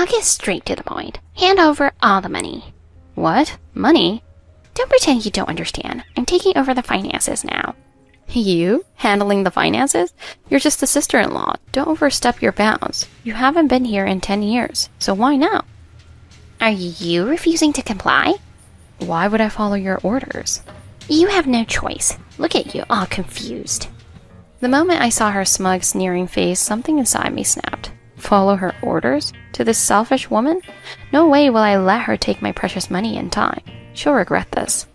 get straight to the point. Hand over all the money. What? Money? Don't pretend you don't understand. I'm taking over the finances now. You? Handling the finances? You're just a sister-in-law. Don't overstep your bounds. You haven't been here in 10 years, so why now? Are you refusing to comply? Why would I follow your orders? You have no choice. Look at you, all confused. The moment I saw her smug, sneering face, something inside me snapped. Follow her orders? To this selfish woman? No way will I let her take my precious money and time. She'll regret this.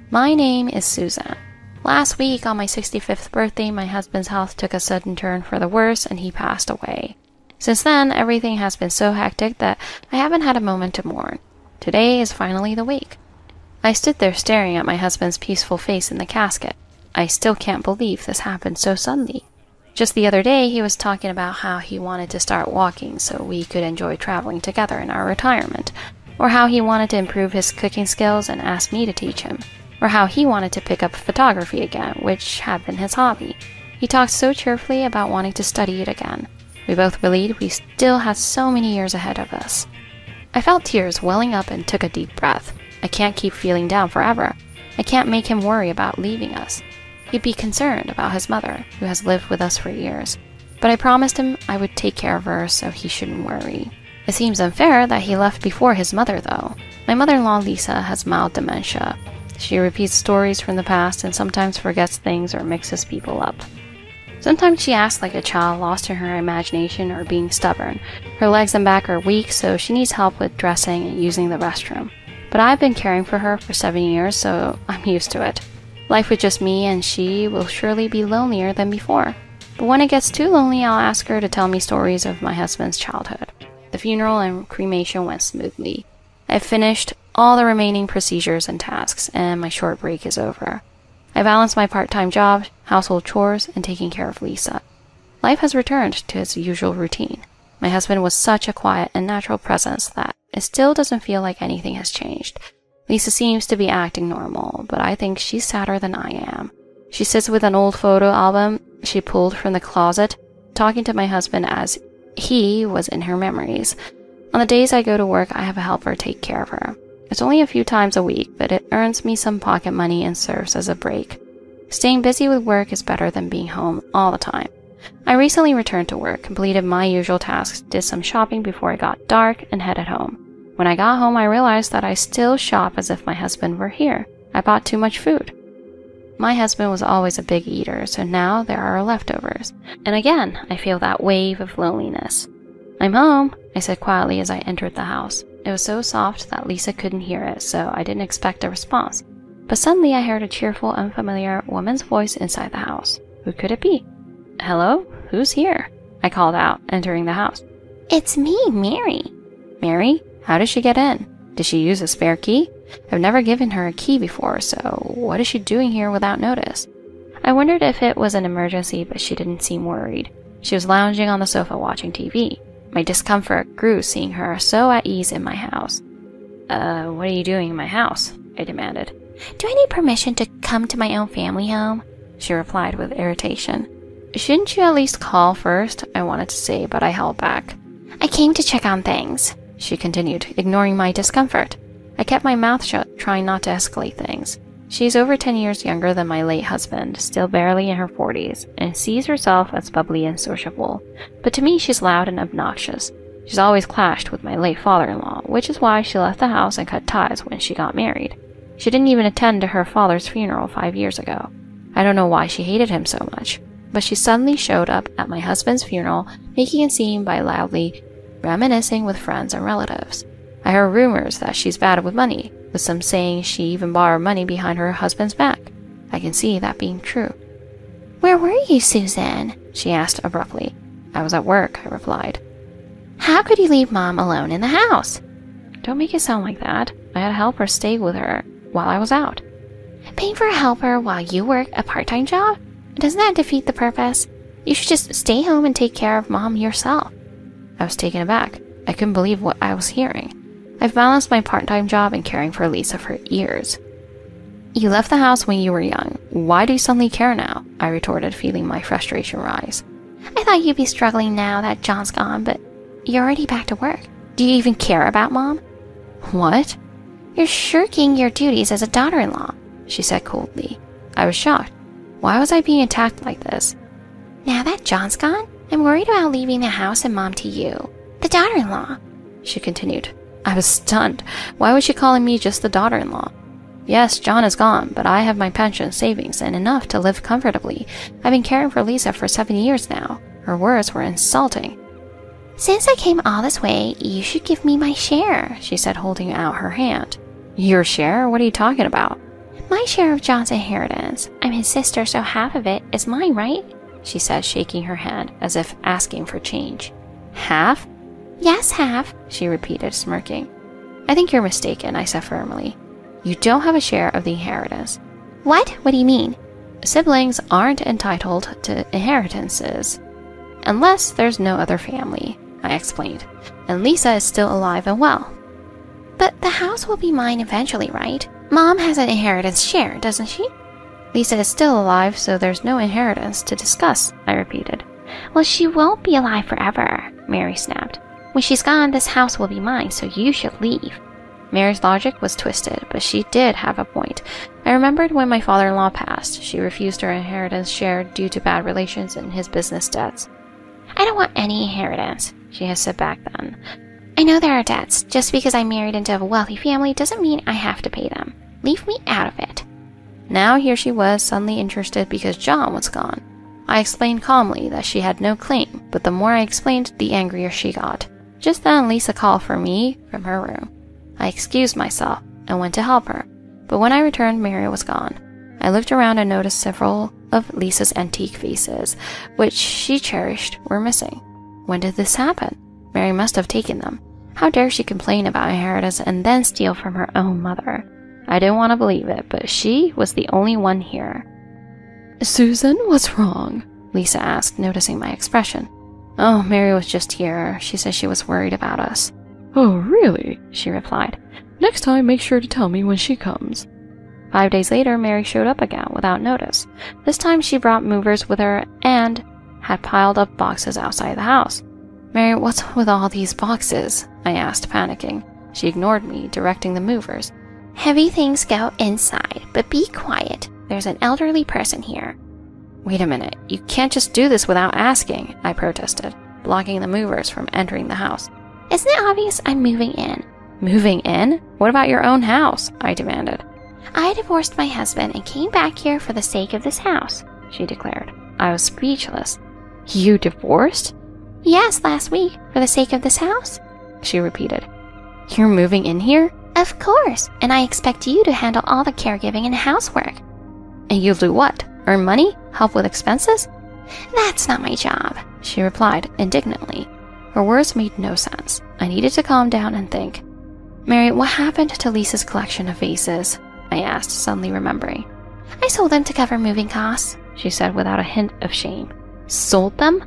My name is Susan. Last week, on my 65th birthday, my husband's health took a sudden turn for the worse and he passed away. Since then, everything has been so hectic that I haven't had a moment to mourn. Today is finally the wake. I stood there staring at my husband's peaceful face in the casket. I still can't believe this happened so suddenly. Just the other day, he was talking about how he wanted to start walking so we could enjoy traveling together in our retirement, or how he wanted to improve his cooking skills and asked me to teach him, or how he wanted to pick up photography again, which had been his hobby. He talked so cheerfully about wanting to study it again. We both believed we still had so many years ahead of us. I felt tears welling up and took a deep breath. I can't keep feeling down forever. I can't make him worry about leaving us. He'd be concerned about his mother, who has lived with us for years. But I promised him I would take care of her so he shouldn't worry. It seems unfair that he left before his mother, though. My mother-in-law, Lisa, has mild dementia. She repeats stories from the past and sometimes forgets things or mixes people up. Sometimes she acts like a child lost in her imagination or being stubborn. Her legs and back are weak, so she needs help with dressing and using the restroom. But I've been caring for her for 7 years, so I'm used to it. Life with just me and she will surely be lonelier than before. But when it gets too lonely, I'll ask her to tell me stories of my husband's childhood. The funeral and cremation went smoothly. I've finished all the remaining procedures and tasks, and my short break is over. I balance my part-time job, household chores, and taking care of Lisa. Life has returned to its usual routine. My husband was such a quiet and natural presence that it still doesn't feel like anything has changed. Lisa seems to be acting normal, but I think she's sadder than I am. She sits with an old photo album she pulled from the closet, talking to my husband as he was in her memories. On the days I go to work, I have a helper take care of her. It's only a few times a week, but it earns me some pocket money and serves as a break. Staying busy with work is better than being home all the time. I recently returned to work, completed my usual tasks, did some shopping before it got dark, and headed home. When I got home, I realized that I still shop as if my husband were here. I bought too much food. My husband was always a big eater, so now there are leftovers. And again, I feel that wave of loneliness. "I'm home," I said quietly as I entered the house. It was so soft that Lisa couldn't hear it, so I didn't expect a response. But suddenly I heard a cheerful, unfamiliar woman's voice inside the house. Who could it be? "Hello? Who's here?" I called out, entering the house. "It's me, Mary." "Mary? How did she get in? Did she use a spare key? I've never given her a key before, so what is she doing here without notice?" I wondered if it was an emergency, but she didn't seem worried. She was lounging on the sofa watching TV. My discomfort grew seeing her so at ease in my house. What are you doing in my house?" I demanded. "Do I need permission to come to my own family home?" she replied with irritation. "Shouldn't you at least call first?" I wanted to say, but I held back. "I came to check on things," she continued, ignoring my discomfort. I kept my mouth shut, trying not to escalate things. She's over 10 years younger than my late husband, still barely in her 40s, and sees herself as bubbly and sociable. But to me, she's loud and obnoxious. She's always clashed with my late father-in-law, which is why she left the house and cut ties when she got married. She didn't even attend to her father's funeral 5 years ago. I don't know why she hated him so much, but she suddenly showed up at my husband's funeral, making a scene by loudly reminiscing with friends and relatives. I heard rumors that she's bad with money, with some saying she even borrowed money behind her husband's back. I can see that being true. "Where were you, Susan?" she asked abruptly. "I was at work," I replied. "How could you leave Mom alone in the house?" "Don't make it sound like that. I had a helper stay with her while I was out." "Paying for a helper while you work a part-time job? Doesn't that defeat the purpose? You should just stay home and take care of Mom yourself." I was taken aback. I couldn't believe what I was hearing. I've balanced my part-time job and caring for Lisa for years. "You left the house when you were young. Why do you suddenly care now?" I retorted, feeling my frustration rise. "I thought you'd be struggling now that John's gone, but you're already back to work. Do you even care about Mom? What? You're shirking your duties as a daughter-in-law, she said coldly. I was shocked. Why was I being attacked like this? Now that John's gone, I'm worried about leaving the house and Mom to you, the daughter-in-law, she continued. I was stunned. Why was she calling me just the daughter-in-law? Yes, John is gone, but I have my pension, savings, and enough to live comfortably. I've been caring for Lisa for 7 years now. Her words were insulting. Since I came all this way, you should give me my share, she said, holding out her hand. Your share? What are you talking about? My share of John's inheritance. I'm his sister, so half of it is mine, right? She said, shaking her head as if asking for change. Half? Yes, half, she repeated, smirking. I think you're mistaken, I said firmly. You don't have a share of the inheritance. What? What do you mean? Siblings aren't entitled to inheritances. Unless there's no other family, I explained. And Lisa is still alive and well. But the house will be mine eventually, right? Mom has an inheritance share, doesn't she? Lisa is still alive, so there's no inheritance to discuss, I repeated. Well, she won't be alive forever, Mary snapped. When she's gone, this house will be mine, so you should leave. Mary's logic was twisted, but she did have a point. I remembered when my father-in-law passed. She refused her inheritance share due to bad relations and his business debts. I don't want any inheritance, she had said back then. I know there are debts. Just because I married into a wealthy family doesn't mean I have to pay them. Leave me out of it. Now here she was, suddenly interested because John was gone. I explained calmly that she had no claim, but the more I explained, the angrier she got. Just then, Lisa called for me from her room. I excused myself and went to help her, but when I returned, Mary was gone. I looked around and noticed several of Lisa's antique vases, which she cherished, were missing. When did this happen? Mary must have taken them. How dare she complain about inheritance and then steal from her own mother? I didn't want to believe it, but she was the only one here. Susan, what's wrong? Lisa asked, noticing my expression. Oh, Mary was just here. She said she was worried about us. Oh, really? She replied. Next time, make sure to tell me when she comes. 5 days later, Mary showed up again without notice. This time she brought movers with her and had piled up boxes outside the house. Mary, what's with all these boxes? I asked, panicking. She ignored me, directing the movers. Heavy things go inside, but be quiet. There's an elderly person here. Wait a minute. You can't just do this without asking, I protested, blocking the movers from entering the house. Isn't it obvious I'm moving in? Moving in? What about your own house? I demanded. I divorced my husband and came back here for the sake of this house, she declared. I was speechless. You divorced? Yes, last week, for the sake of this house, she repeated. You're moving in here? Of course, and I expect you to handle all the caregiving and housework. And you'll do what? Earn money? Help with expenses? That's not my job, she replied indignantly. Her words made no sense. I needed to calm down and think. Mary, what happened to Lisa's collection of vases? I asked, suddenly remembering. I sold them to cover moving costs, she said without a hint of shame. Sold them?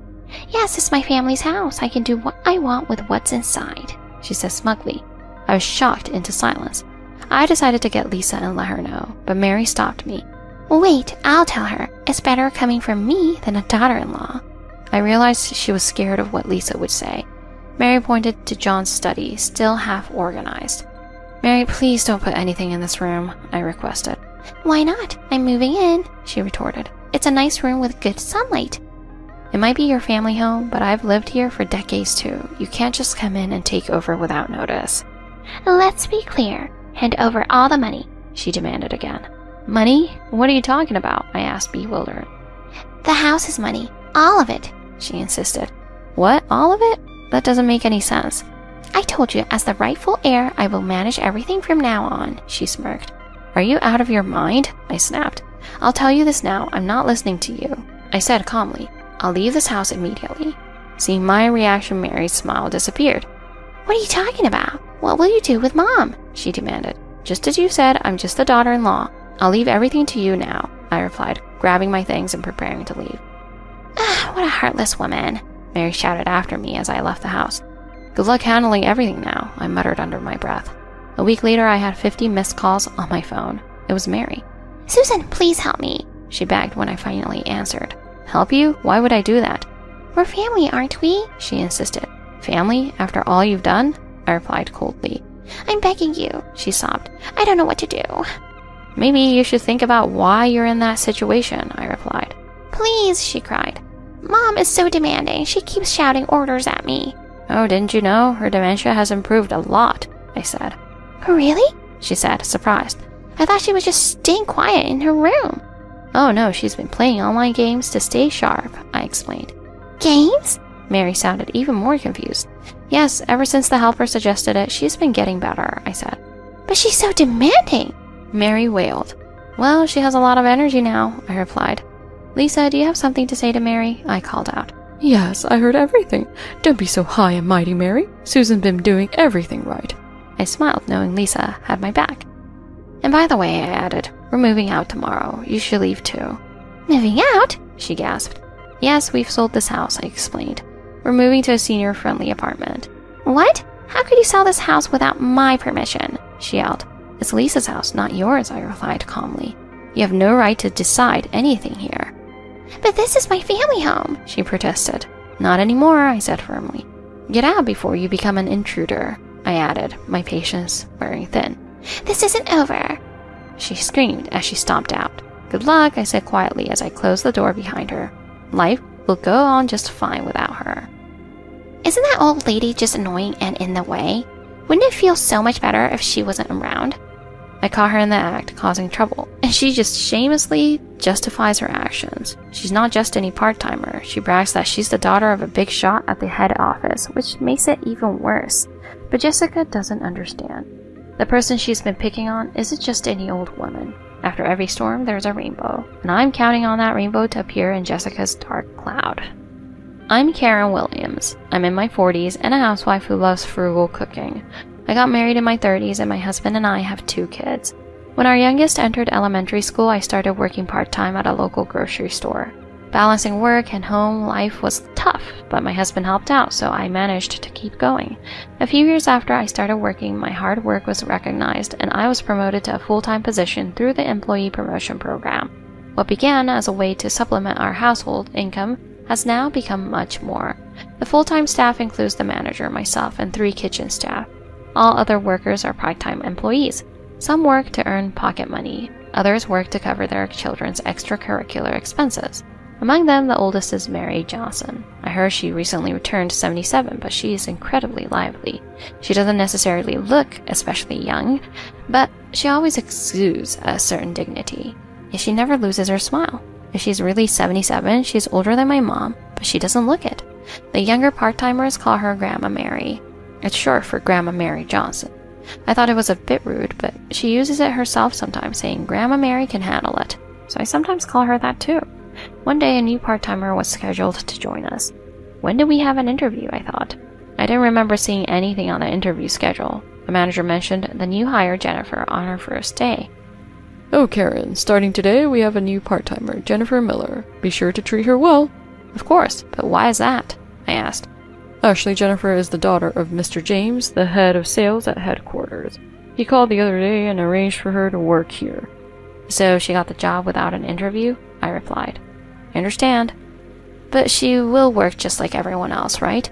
Yes, it's my family's house. I can do what I want with what's inside, she said smugly. I was shocked into silence. I decided to get Lisa and let her know, but Mary stopped me. Wait, I'll tell her. It's better coming from me than a daughter-in-law. I realized she was scared of what Lisa would say. Mary pointed to John's study, still half organized. Mary, please don't put anything in this room, I requested. Why not? I'm moving in, she retorted. It's a nice room with good sunlight. It might be your family home, but I've lived here for decades too. You can't just come in and take over without notice. Let's be clear. Hand over all the money, she demanded again. Money? What are you talking about? I asked, bewildered. The house is money. All of it, she insisted. What? All of it? That doesn't make any sense. I told you, as the rightful heir, I will manage everything from now on, she smirked. Are you out of your mind? I snapped. I'll tell you this now, I'm not listening to you. I said calmly, I'll leave this house immediately. Seeing my reaction, Mary's smile disappeared. What are you talking about? What will you do with Mom? She demanded. Just as you said, I'm just the daughter-in-law. I'll leave everything to you now, I replied, grabbing my things and preparing to leave. What a heartless woman, Mary shouted after me as I left the house. Good luck handling everything now, I muttered under my breath. A week later, I had 50 missed calls on my phone. It was Mary. Susan, please help me, she begged when I finally answered. Help you? Why would I do that? We're family, aren't we? She insisted. Family? After all you've done? I replied coldly. I'm begging you, she sobbed. I don't know what to do. Maybe you should think about why you're in that situation, I replied. Please, she cried. Mom is so demanding. She keeps shouting orders at me. Oh, didn't you know? Her dementia has improved a lot, I said. Really? She said, surprised. I thought she was just staying quiet in her room. Oh no, she's been playing online games to stay sharp, I explained. Games? Mary sounded even more confused. Yes, ever since the helper suggested it, she's been getting better, I said. But she's so demanding. Mary wailed. Well, she has a lot of energy now, I replied. Lisa, do you have something to say to Mary? I called out. Yes, I heard everything. Don't be so high and mighty, Mary. Susan's been doing everything right. I smiled, knowing Lisa had my back. And by the way, I added, we're moving out tomorrow. You should leave too. Moving out? She gasped. Yes, we've sold this house, I explained. We're moving to a senior-friendly apartment. What? How could you sell this house without my permission? She yelled. It's Lisa's house, not yours, I replied calmly. You have no right to decide anything here. But this is my family home, she protested. Not anymore, I said firmly. Get out before you become an intruder, I added, my patience wearing thin. This isn't over, she screamed as she stomped out. Good luck, I said quietly as I closed the door behind her. Life will go on just fine without her. Isn't that old lady just annoying and in the way? Wouldn't it feel so much better if she wasn't around? I caught her in the act, causing trouble, and she just shamelessly justifies her actions. She's not just any part-timer. She brags that she's the daughter of a big shot at the head office, which makes it even worse. But Jessica doesn't understand. The person she's been picking on isn't just any old woman. After every storm, there's a rainbow, and I'm counting on that rainbow to appear in Jessica's dark cloud. I'm Karen Williams. I'm in my 40s and a housewife who loves frugal cooking. I got married in my 30s and my husband and I have 2 kids. When our youngest entered elementary school, I started working part-time at a local grocery store. Balancing work and home life was tough, but my husband helped out, so I managed to keep going. A few years after I started working, my hard work was recognized and I was promoted to a full-time position through the employee promotion program. What began as a way to supplement our household income has now become much more. The full-time staff includes the manager, myself, and 3 kitchen staff. All other workers are part-time employees. Some work to earn pocket money. Others work to cover their children's extracurricular expenses. Among them, the oldest is Mary Johnson. I heard she recently returned 77, but she is incredibly lively. She doesn't necessarily look especially young, but she always exudes a certain dignity. Yet she never loses her smile. If she's really 77, she's older than my mom, but she doesn't look it. The younger part-timers call her Grandma Mary. It's short for Grandma Mary Johnson. I thought it was a bit rude, but she uses it herself sometimes, saying Grandma Mary can handle it. So I sometimes call her that too. One day a new part-timer was scheduled to join us. When did we have an interview, I thought. I didn't remember seeing anything on the interview schedule. The manager mentioned the new hire, Jennifer, on her first day. Oh, Karen, starting today we have a new part-timer, Jennifer Miller. Be sure to treat her well. Of course, but why is that? I asked. Actually, Jennifer is the daughter of Mr. James, the head of sales at headquarters. He called the other day and arranged for her to work here. So she got the job without an interview? I replied. I understand. But she will work just like everyone else, right?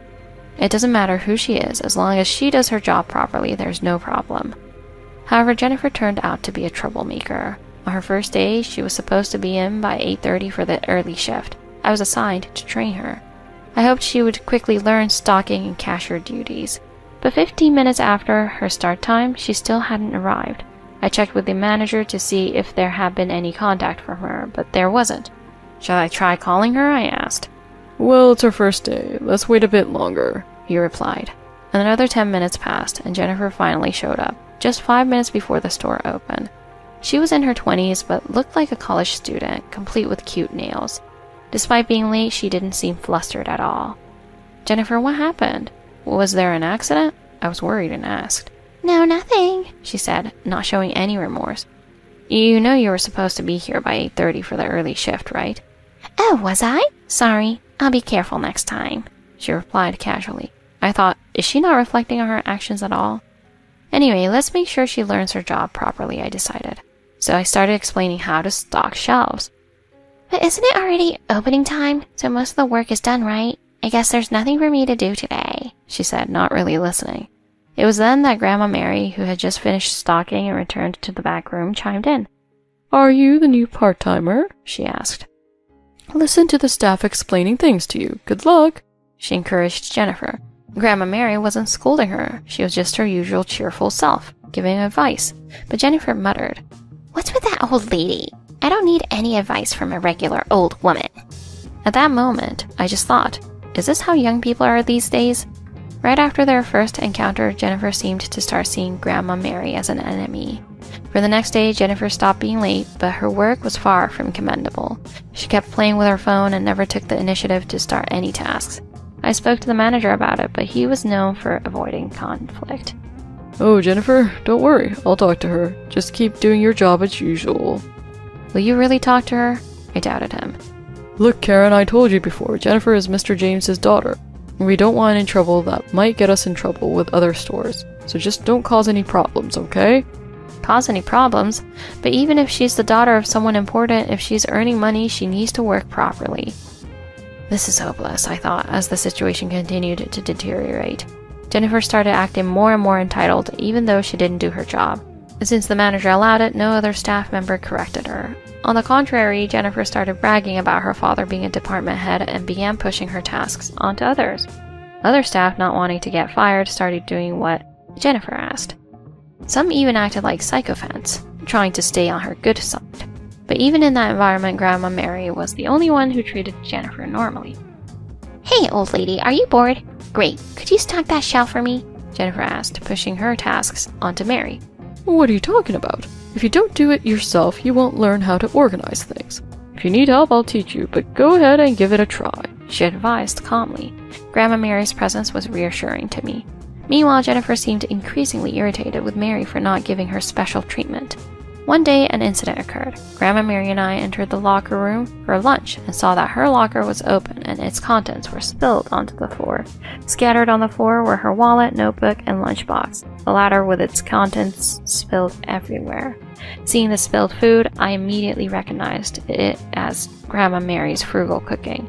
It doesn't matter who she is, as long as she does her job properly, there's no problem. However, Jennifer turned out to be a troublemaker. On her first day, she was supposed to be in by 8:30 for the early shift. I was assigned to train her. I hoped she would quickly learn stocking and cashier duties. But 15 minutes after her start time, she still hadn't arrived. I checked with the manager to see if there had been any contact from her, but there wasn't. Shall I try calling her? I asked. Well, it's her first day. Let's wait a bit longer, he replied. And another 10 minutes passed, and Jennifer finally showed up, just 5 minutes before the store opened. She was in her 20s, but looked like a college student, complete with cute nails. Despite being late, she didn't seem flustered at all. Jennifer, what happened? Was there an accident? I was worried and asked. No, nothing, she said, not showing any remorse. You know you were supposed to be here by 8:30 for the early shift, right? Oh, was I? Sorry, I'll be careful next time, she replied casually. I thought, is she not reflecting on her actions at all? Anyway, let's make sure she learns her job properly, I decided. So I started explaining how to stock shelves. But isn't it already opening time? So most of the work is done, right? I guess there's nothing for me to do today, she said, not really listening. It was then that Grandma Mary, who had just finished stocking and returned to the back room, chimed in. "Are you the new part-timer?" she asked. "Listen to the staff explaining things to you. Good luck," she encouraged Jennifer. Grandma Mary wasn't scolding her. She was just her usual cheerful self, giving advice. But Jennifer muttered, "What's with that old lady? I don't need any advice from a regular old woman." At that moment, I just thought, is this how young people are these days? Right after their first encounter, Jennifer seemed to start seeing Grandma Mary as an enemy. For the next day, Jennifer stopped being late, but her work was far from commendable. She kept playing with her phone and never took the initiative to start any tasks. I spoke to the manager about it, but he was known for avoiding conflict. "Oh, Jennifer, don't worry. I'll talk to her. Just keep doing your job as usual." Will you really talk to her? I doubted him. "Look, Karen, I told you before, Jennifer is Mr. James's daughter. We don't want any trouble that might get us in trouble with other stores. So just don't cause any problems, okay?" Cause any problems? But even if she's the daughter of someone important, if she's earning money, she needs to work properly. This is hopeless, I thought, as the situation continued to deteriorate. Jennifer started acting more and more entitled, even though she didn't do her job. Since the manager allowed it, no other staff member corrected her. On the contrary, Jennifer started bragging about her father being a department head and began pushing her tasks onto others. Other staff, not wanting to get fired, started doing what Jennifer asked. Some even acted like sycophants, trying to stay on her good side. But even in that environment, Grandma Mary was the only one who treated Jennifer normally. "Hey, old lady, are you bored? Great, could you stock that shelf for me?" Jennifer asked, pushing her tasks onto Mary. "What are you talking about? If you don't do it yourself, you won't learn how to organize things. If you need help, I'll teach you, but go ahead and give it a try," she advised calmly. Grandma Mary's presence was reassuring to me. Meanwhile, Jennifer seemed increasingly irritated with Mary for not giving her special treatment. One day, an incident occurred. Grandma Mary and I entered the locker room for lunch and saw that her locker was open and its contents were spilled onto the floor. Scattered on the floor were her wallet, notebook, and lunchbox, the latter with its contents spilled everywhere. Seeing the spilled food, I immediately recognized it as Grandma Mary's frugal cooking.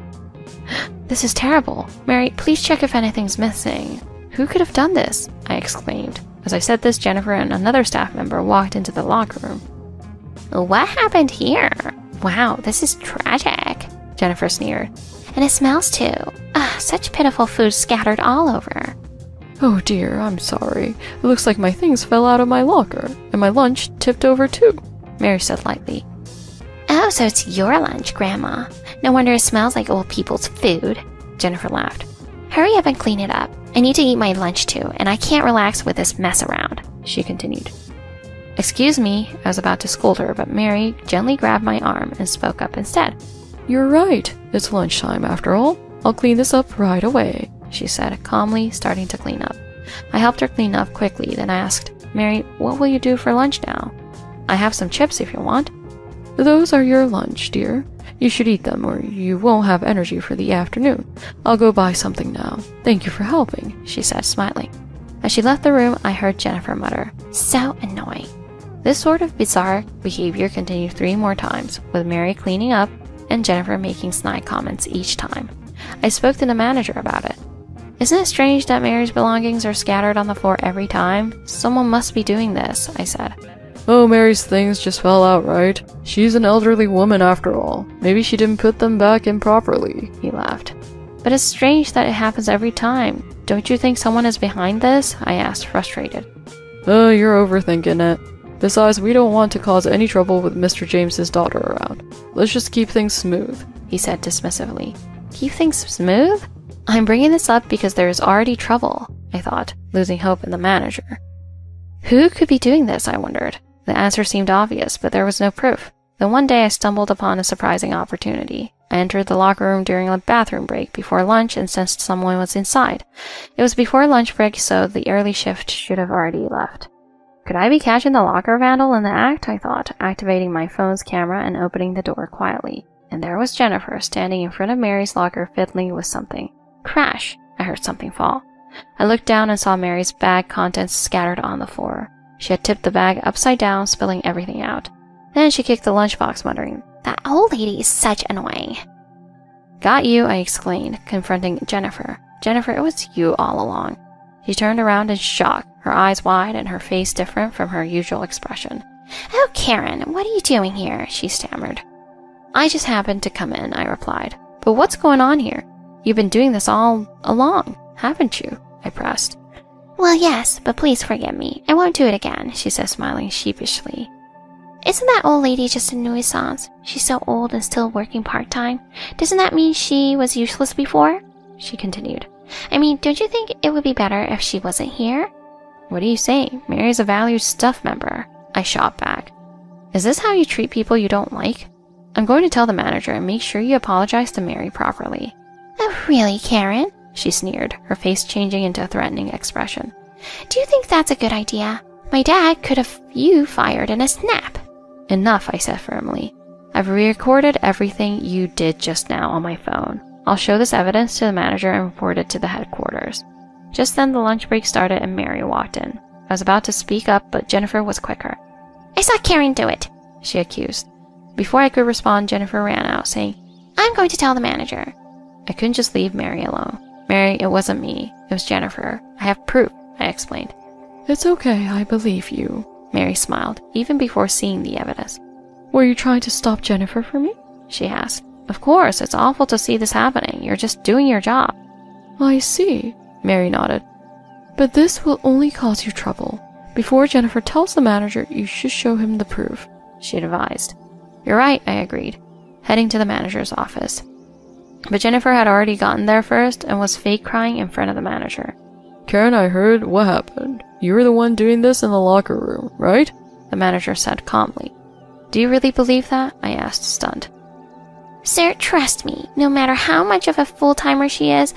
"This is terrible. Mary, please check if anything's missing." "Who could have done this?" I exclaimed. As I said this, Jennifer and another staff member walked into the locker room. "What happened here? Wow, this is tragic," Jennifer sneered. "And it smells too. Such pitiful food scattered all over." "Oh dear, I'm sorry. It looks like my things fell out of my locker, and my lunch tipped over too," Mary said lightly. "Oh, so it's your lunch, Grandma. No wonder it smells like old people's food," Jennifer laughed. "Hurry up and clean it up. I need to eat my lunch too, and I can't relax with this mess around," she continued. "Excuse me," I was about to scold her, but Mary gently grabbed my arm and spoke up instead. "You're right. It's lunchtime after all. I'll clean this up right away," she said, calmly starting to clean up. I helped her clean up quickly, then I asked, "Mary, what will you do for lunch now? I have some chips if you want." "Those are your lunch, dear. You should eat them or you won't have energy for the afternoon. I'll go buy something now. Thank you for helping," she said, smiling. As she left the room, I heard Jennifer mutter, "So annoying." This sort of bizarre behavior continued 3 more times, with Mary cleaning up and Jennifer making snide comments each time. I spoke to the manager about it. "Isn't it strange that Mary's belongings are scattered on the floor every time? Someone must be doing this," I said. "Oh, Mary's things just fell out, right? She's an elderly woman after all. Maybe she didn't put them back in properly," he laughed. "But it's strange that it happens every time. Don't you think someone is behind this?" I asked, frustrated. "Oh, you're overthinking it. Besides, we don't want to cause any trouble with Mr. James's daughter around. Let's just keep things smooth," he said dismissively. "Keep things smooth? I'm bringing this up because there is already trouble," I thought, losing hope in the manager. Who could be doing this, I wondered. The answer seemed obvious, but there was no proof. Then one day I stumbled upon a surprising opportunity. I entered the locker room during a bathroom break before lunch and sensed someone was inside. It was before lunch break, so the early shift should have already left. Could I be catching the locker vandal in the act, I thought, activating my phone's camera and opening the door quietly. And there was Jennifer, standing in front of Mary's locker fiddling with something. Crash! I heard something fall. I looked down and saw Mary's bag contents scattered on the floor. She had tipped the bag upside down, spilling everything out. Then she kicked the lunchbox, muttering, "That old lady is such annoying." "Got you," I exclaimed, confronting Jennifer. "Jennifer, it was you all along." She turned around in shock, her eyes wide and her face different from her usual expression. "Oh, Karen, what are you doing here?" she stammered. "I just happened to come in," I replied. "But what's going on here? You've been doing this all along, haven't you?" I pressed. "Well, yes, but please forgive me. I won't do it again," she said, smiling sheepishly. "Isn't that old lady just a nuisance? She's so old and still working part-time. Doesn't that mean she was useless before?" she continued. "I mean, don't you think it would be better if she wasn't here?" "What are you saying? Mary's a valued staff member," I shot back. "Is this how you treat people you don't like? I'm going to tell the manager and make sure you apologize to Mary properly." "Oh, really, Karen?" she sneered, her face changing into a threatening expression. "Do you think that's a good idea? My dad could have you fired in a snap." "Enough," I said firmly. "I've recorded everything you did just now on my phone. I'll show this evidence to the manager and report it to the headquarters." Just then the lunch break started and Mary walked in. I was about to speak up, but Jennifer was quicker. "I saw Karen do it," she accused. Before I could respond, Jennifer ran out, saying, "I'm going to tell the manager." I couldn't just leave Mary alone. "Mary, it wasn't me. It was Jennifer. I have proof," I explained. It's okay, I believe you. Mary smiled, even before seeing the evidence. Were you trying to stop Jennifer from me? She asked. "Of course, it's awful to see this happening. You're just doing your job." I see, Mary nodded. But this will only cause you trouble. Before Jennifer tells the manager, you should show him the proof, she advised. "You're right," I agreed, heading to the manager's office. But Jennifer had already gotten there first and was fake crying in front of the manager. Karen, I heard what happened. You were the one doing this in the locker room, right? The manager said calmly. "Do you really believe that?" I asked, stunned. "Sir, trust me, no matter how much of a full-timer she is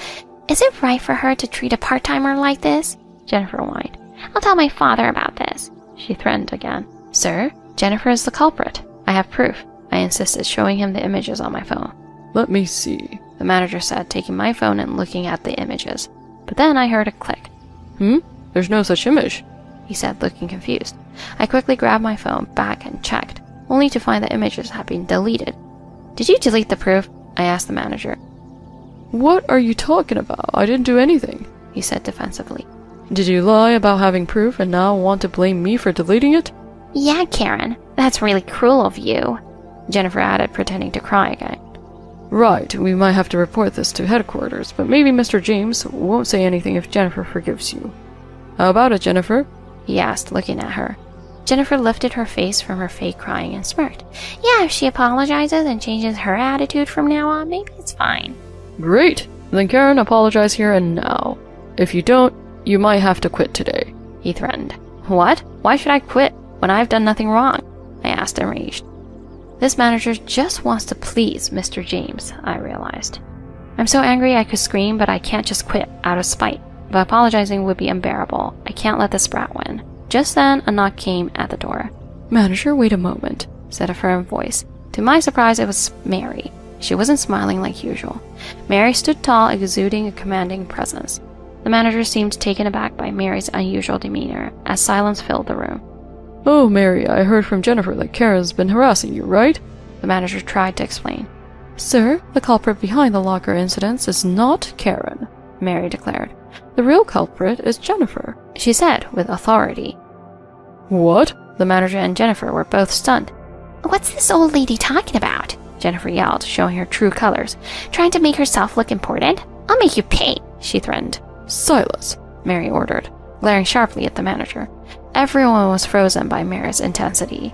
it right for her to treat a part-timer like this?" Jennifer whined. "I'll tell my father about this," she threatened again. "Sir, Jennifer is the culprit. I have proof," I insisted, showing him the images on my phone. Let me see, the manager said, taking my phone and looking at the images. But then I heard a click. There's no such image, he said, looking confused. I quickly grabbed my phone back and checked, only to find the images had been deleted. "Did you delete the proof?" I asked the manager. What are you talking about? I didn't do anything, he said defensively. Did you lie about having proof and now want to blame me for deleting it? "Yeah, Karen, that's really cruel of you," Jennifer added, pretending to cry again. Right, we might have to report this to headquarters, but maybe Mr. James won't say anything if Jennifer forgives you. How about it, Jennifer? He asked, looking at her. Jennifer lifted her face from her fake crying and smirked. "Yeah, if she apologizes and changes her attitude from now on, maybe it's fine." Great! Then Karen, apologize here and now. If you don't, you might have to quit today, he threatened. "What? Why should I quit when I've done nothing wrong?" I asked, enraged. This manager just wants to please Mr. James, I realized. I'm so angry I could scream, but I can't just quit out of spite. But apologizing would be unbearable. I can't let this brat win. Just then, a knock came at the door. Manager, wait a moment, said a firm voice. To my surprise, it was Mary. She wasn't smiling like usual. Mary stood tall, exuding a commanding presence. The manager seemed taken aback by Mary's unusual demeanor, as silence filled the room. Oh, Mary, I heard from Jennifer that Karen's been harassing you, right? The manager tried to explain. Sir, the culprit behind the locker incidents is not Karen, Mary declared. The real culprit is Jennifer, she said with authority. What? The manager and Jennifer were both stunned. "What's this old lady talking about?" Jennifer yelled, showing her true colors. "Trying to make herself look important? I'll make you pay," she threatened. Silence, Mary ordered, glaring sharply at the manager. Everyone was frozen by Mary's intensity.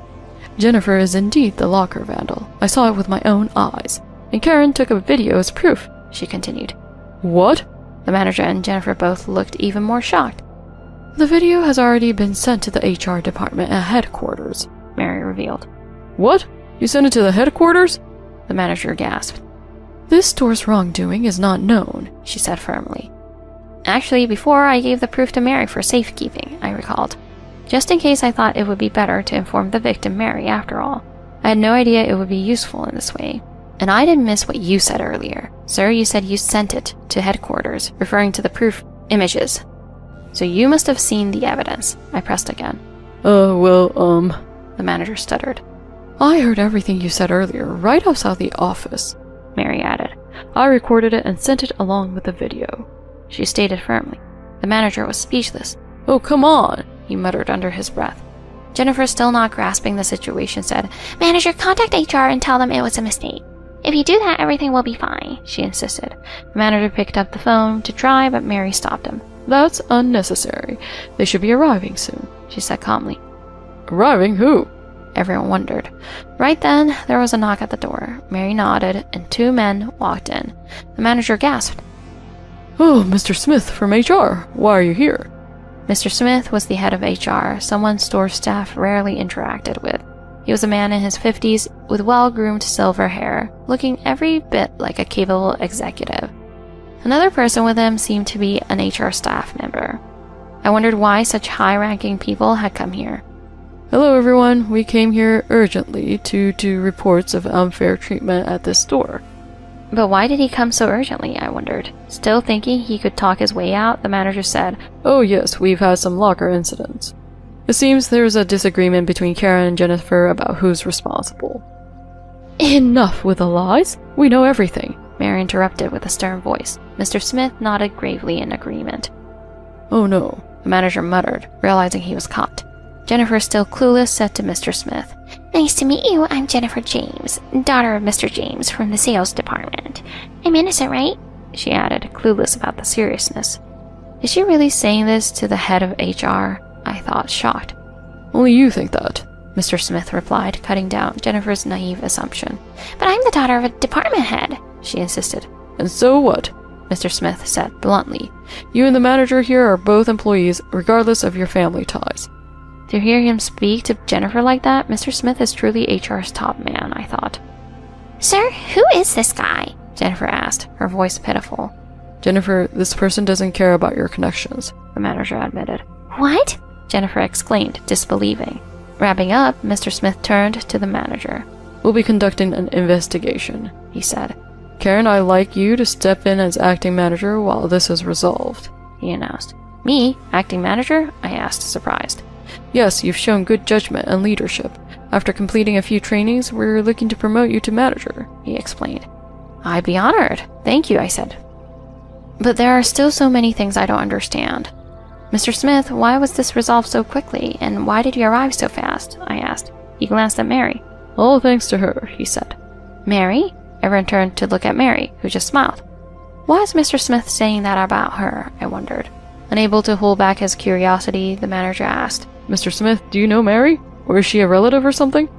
Jennifer is indeed the locker vandal. I saw it with my own eyes. And Karen took a video as proof, she continued. What? The manager and Jennifer both looked even more shocked. The video has already been sent to the HR department at headquarters, Mary revealed. What? You sent it to the headquarters? The manager gasped. This store's wrongdoing is not known, she said firmly. Actually, before I gave the proof to Mary for safekeeping, I recalled. Just in case I thought it would be better to inform the victim, Mary, after all. I had no idea it would be useful in this way. And I didn't miss what you said earlier. Sir, you said you sent it to headquarters, referring to the proof images. So you must have seen the evidence, I pressed again. The manager stuttered. I heard everything you said earlier, right outside the office, Mary added. I recorded it and sent it along with the video, she stated firmly. The manager was speechless. Oh, come on, he muttered under his breath. Jennifer, still not grasping the situation, said, "Manager, contact HR and tell them it was a mistake. If you do that, everything will be fine," she insisted. The manager picked up the phone to try, but Mary stopped him. "That's unnecessary. They should be arriving soon," she said calmly. "Arriving who?" Everyone wondered. Right then, there was a knock at the door. Mary nodded, and 2 men walked in. The manager gasped. "Oh, Mr. Smith from HR. Why are you here?" Mr. Smith was the head of HR, someone store staff rarely interacted with. He was a man in his 50s with well-groomed silver hair, looking every bit like a capable executive. Another person with him seemed to be an HR staff member. I wondered why such high-ranking people had come here. "Hello, everyone. We came here urgently due to reports of unfair treatment at this store." But why did he come so urgently, I wondered. Still thinking he could talk his way out, the manager said, "Oh yes, we've had some locker incidents. It seems there's a disagreement between Karen and Jennifer about who's responsible." "Enough with the lies. We know everything," Mary interrupted with a stern voice. Mr. Smith nodded gravely in agreement. "Oh no," the manager muttered, realizing he was caught. Jennifer, still clueless, said to Mr. Smith, "Nice to meet you. I'm Jennifer James, daughter of Mr. James from the sales department. I'm innocent, right?" she added, clueless about the seriousness. Is she really saying this to the head of HR? I thought, shocked. "Only you think that," Mr. Smith replied, cutting down Jennifer's naive assumption. "But I'm the daughter of a department head," she insisted. "And so what?" Mr. Smith said bluntly. "You and the manager here are both employees, regardless of your family ties." To hear him speak to Jennifer like that, Mr. Smith is truly HR's top man, I thought. "Sir, who is this guy?" Jennifer asked, her voice pitiful. "Jennifer, this person doesn't care about your connections," the manager admitted. "What?" Jennifer exclaimed, disbelieving. Wrapping up, Mr. Smith turned to the manager. "We'll be conducting an investigation," he said. "Karen, I'd like you to step in as acting manager while this is resolved," he announced. "Me? Acting manager?" I asked, surprised. "Yes, you've shown good judgment and leadership. After completing a few trainings, we're looking to promote you to manager," he explained. "I'd be honored. Thank you," I said. "But there are still so many things I don't understand. Mr. Smith, why was this resolved so quickly, and why did you arrive so fast?" I asked. He glanced at Mary. "All thanks to her," he said. "Mary?" Everyone turned to look at Mary, who just smiled. Why is Mr. Smith saying that about her? I wondered. Unable to hold back his curiosity, the manager asked, "Mr. Smith, do you know Mary? Or is she a relative or something?"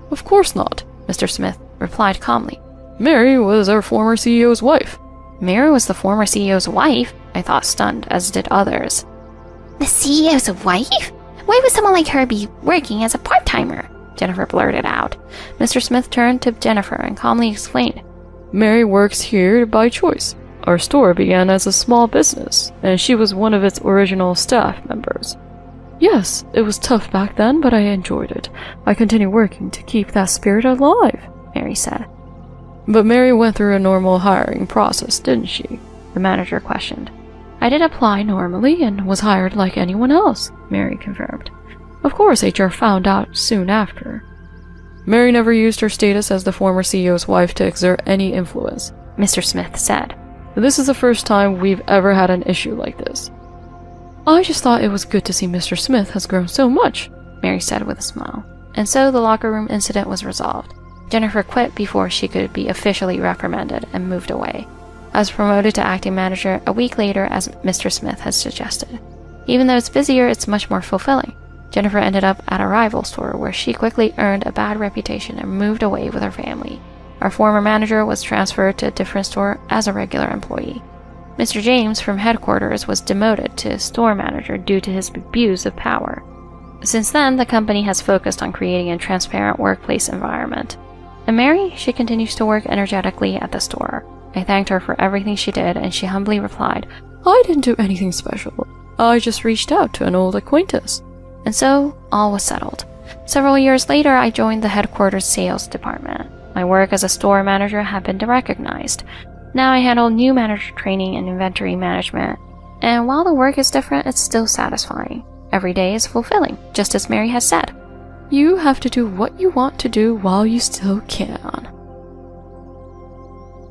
"Of course not," Mr. Smith replied calmly. "Mary was our former CEO's wife." Mary was the former CEO's wife? I thought, stunned, as did others. "The CEO's wife? Why would someone like her be working as a part-timer?" Jennifer blurted out. Mr. Smith turned to Jennifer and calmly explained, "Mary works here by choice. Our store began as a small business, and she was one of its original staff members. Yes, it was tough back then, but I enjoyed it. I continue working to keep that spirit alive," Mary said. "But Mary went through a normal hiring process, didn't she?" the manager questioned. "I did apply normally and was hired like anyone else," Mary confirmed. "Of course, HR found out soon after." "Mary never used her status as the former CEO's wife to exert any influence," Mr. Smith said. "This is the first time we've ever had an issue like this." "I just thought it was good to see Mr. Smith has grown so much," Mary said with a smile. And so the locker room incident was resolved. Jennifer quit before she could be officially reprimanded and moved away. I was promoted to acting manager a week later, as Mr. Smith had suggested. Even though it's busier, it's much more fulfilling. Jennifer ended up at a rival store where she quickly earned a bad reputation and moved away with her family. Our former manager was transferred to a different store as a regular employee. Mr. James from headquarters was demoted to store manager due to his abuse of power. Since then, the company has focused on creating a transparent workplace environment. And Mary, she continues to work energetically at the store. I thanked her for everything she did, and she humbly replied, "I didn't do anything special. I just reached out to an old acquaintance." And so, all was settled. Several years later, I joined the headquarters sales department. My work as a store manager had been recognized. Now I handle new manager training and inventory management. And while the work is different, it's still satisfying. Every day is fulfilling, just as Mary has said. You have to do what you want to do while you still can.